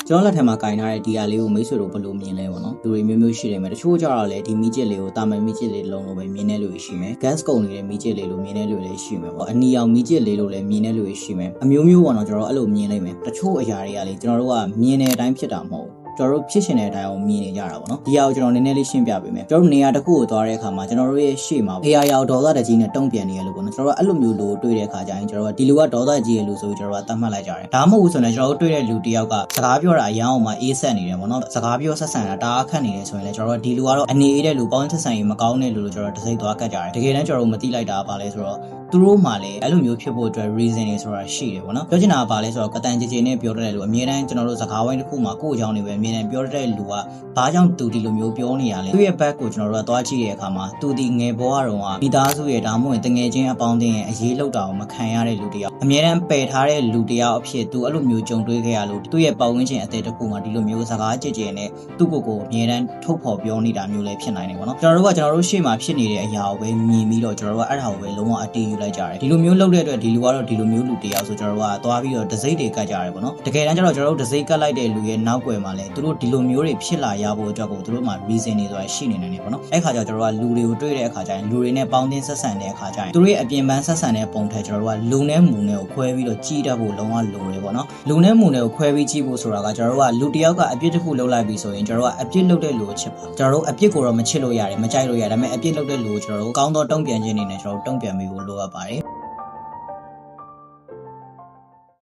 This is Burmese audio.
ကျွန်တော်လက်ထက်မှာကင်ထားတဲ့ဒီဟာလေးကိုမိတ်ဆွေတို့ဘယ်လိုမြင်လဲပေါ့နော်လူတွေမျိုးမျိုးရှိတယ်မယ်တချို့ကြတော့လေဒီမီးကျစ်လေးကိုတာမန်မီးကျစ်လေးလုံးလို့ပဲမြင်တဲ့လူတွေရှိမယ် gas ကုန်နေတဲ့မီးကျစ်လေးလို့မြင်တဲ့လူတွေလည်းရှိမယ်ပေါ့အနီရောင်မီးကျစ်လေးလို့လည်းမြင်တဲ့လူတွေရှိမယ်အမျိုးမျိုးပေါ့နော်ကျွန်တော်အဲ့လိုမြင်လိုက်မယ်တချို့အရာတွေကလေကျွန်တော်တို့ကမြင်တဲ့အတိုင်းဖြစ်တာမဟုတ်ကျွန်တော်တို့ဖြစ်ရှင်တဲ့အတိုင်းအောင်မြင်နေကြတာပေါ့နော်ဒီဟာကိုကျွန်တော်နည်းနည်းလေးရှင်းပြပေးမယ်ကျွန်တော်တို့နေရာတစ်ခုကိုသွားတဲ့အခါမှာကျွန်တော်တို့ရဲ့ရှေ့မှာAIရောဒေါသတကြီးနဲ့တုံ့ပြန်နေရလို့ပေါ့နော်ကျွန်တော်တို့အဲ့လိုမျိုးလို့တွေ့တဲ့အခါကျရင်ကျွန်တော်တို့ဒီလူကဒေါသကြီးရဲ့လူဆိုပြီးကျွန်တော်တို့ကသတ်မှတ်လိုက်ကြတယ်ဒါမှမဟုတ်ဆိုရင်ကျွန်တော်တို့တွေ့တဲ့လူတစ်ယောက်ကစကားပြောတာအရန်အောင်မှအေးဆက်နေတယ်ပေါ့နော်စကားပြောဆက်ဆံတာတအားခက်နေတယ်ဆိုရင်လည်းကျွန်တော်တို့ဒီလူကတော့အနေအေးတဲ့လူပေါင်းဆက်ဆံရေးမကောင်းတဲ့လူလို့ကျွန်တော်တို့တစိမ့်သွားကတ်ကြတယ်တကယ်တမ်းကျွန်တော်တို့မသိလိုက်တာပါလဲဆိုတော့သူတို့မှလည်းအဲ့လိုမျိုးဖြစ်ဖို့အတွက် reason တွေဆိုတာရှိတယ်ပေါ့နော်ပြောချင်တာကပါလဲဆိုတော့ကတန်ကြည်ကြည်နဲ့ပြောတတ်တဲ့လူအမြဲတမ်းကျွန်တော်တို့စကားဝိုင်းတစ်ခုမှာကိုယ့်အကြောင်းတွေပဲအမြဲတမ်းပြောတတ်တဲ့လူကဘာကြောင့်သူဒီလိုမျိုးပြောနေရလဲသူ့ရဲ့ back ကိုကျွန်တော်တို့ကသွားကြည့်တဲ့အခါမှာသူဒီငယ်ဘဝတုန်းကမိသားစုရဲ့ဒါမှမဟုတ်တငယ်ချင်းအပေါင်းအသင်းရဲ့အရေးလောက်တာကိုမခံရတဲ့လူတယောက်အမြဲတမ်းပယ်ထားတဲ့လူတယောက်အဖြစ်သူအဲ့လိုမျိုးကြုံတွေ့ခဲ့ရလို့သူ့ရဲ့ပတ်ဝန်းကျင်အသေးတစ်ခုမှာဒီလိုမျိုးစကားကြည်ကြည်နဲ့သူ့ကိုအမြဲတမ်းထုတ်ဖော်ပြောနေတာမျိုးလည်းဖြစ်နိုင်တယ်ပေါ့နော်ကျွန်တော်တို့ရှေ့မှာဖြစ်နေတဲ့အရာကိုပဲမြင်ပြီးတော့ကျွန်တော်တို့ကအဲ့ဒါကိုပဲလုံးဝအတေးယူလိုက်ကြတယ်ဒီလိုမျိုးလုပ်တဲ့အတွက်ဒီလူကတော့ဒီလိုမျိုးလူတယောက်ဆိုကျွန်တော်တို့ကသွားပြီးတော့ဒစိမ့်တွေကတ်ကြတယ်ပေါ့နော်တကယ်တမ်းကျတော့ကျွန်တော်တို့ဒစိမ့်ကတ်လိုက်တဲ့လူရဲ့နောက်ွယ်မှာလည်းသူတို့ဒီလိုမျိုးတွေဖြစ်လာရဖို့အတွက်ကိုသူတို့မှာ reason တွေဆိုတာရှိနေနိုင်တယ်ပေါ့နော်အဲ့ခါကျတော့ကျွန်တော်တို့ကလူတွေကိုတွေ့တဲ့အခါကျရင်လူတွေနဲ့ပေါင်းသင်းဆက်ဆံတဲ့အခါကျရင်သူတို့ရဲ့အပြင်ပန်းဆက်ဆံတဲ့ပုံထက်ကျွန်တော်တို့ကလူနဲ့မူနဲ့ကိုခွဲပြီးတော့ကြည့်တတ်ဖို့လုံးဝလိုတယ်ပေါ့နော်လူနဲ့မူနဲ့ကိုခွဲပြီးကြည့်ဖို့ဆိုတာကကျွန်တော်တို့ကလူတယောက်ကအပြစ်တစ်ခုလုပ်လိုက်ပြီဆိုရင်ကျွန်တော်တို့ကအပြစ်လုပ်တဲ့လူကိုချစ်ပါကျွန်တော်တို့အပြစ်ကိုတော့မချစ်လို့ရတယ်မကြိုက်လို့ရတယ်ဒါပေမဲ့အပြစ်လုပ်တဲ့လူကိုကျွန်တော်တို့ကောင်းသောတုံ့ပြန်ခြင်းအနေနဲ့ကျွန်တော်တို့တုံ့ပြန်ပြီးဖို့လိုအပ်ပါတယ်